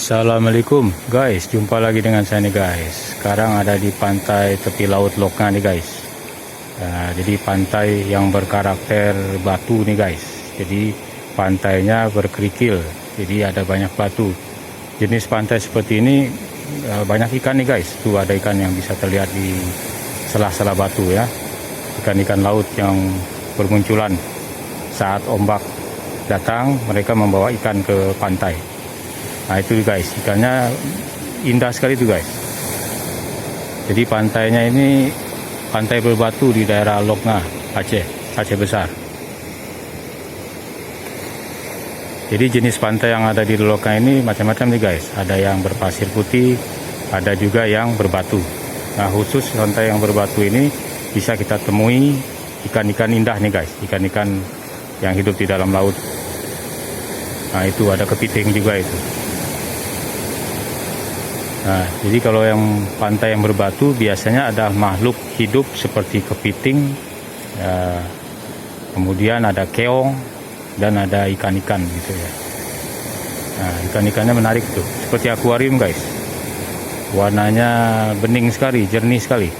Assalamualaikum guys, jumpa lagi dengan saya nih guys. Sekarang ada di pantai tepi laut Lokna nih guys. Jadi pantai yang berkarakter batu nih guys. Jadi pantainya berkerikil, jadi ada banyak batu. Jenis pantai seperti ini banyak ikan nih guys. Tuh ada ikan yang bisa terlihat di sela-sela batu ya. Ikan-ikan laut yang bermunculan saat ombak datang, mereka membawa ikan ke pantai. Nah itu guys, ikannya indah sekali tuh guys. Jadi pantainya ini pantai berbatu di daerah Lokna, Aceh besar. Jadi jenis pantai yang ada di Lokna ini macam-macam nih guys. Ada yang berpasir putih, ada juga yang berbatu. Nah khusus pantai yang berbatu ini bisa kita temui ikan-ikan indah nih guys. Ikan-ikan yang hidup di dalam laut. Nah itu ada kepiting juga itu. Nah, jadi kalau yang pantai yang berbatu biasanya ada makhluk hidup seperti kepiting, ya, kemudian ada keong dan ada ikan-ikan gitu ya. Nah, ikan-ikannya menarik tuh, seperti akuarium guys. Warnanya bening sekali, jernih sekali.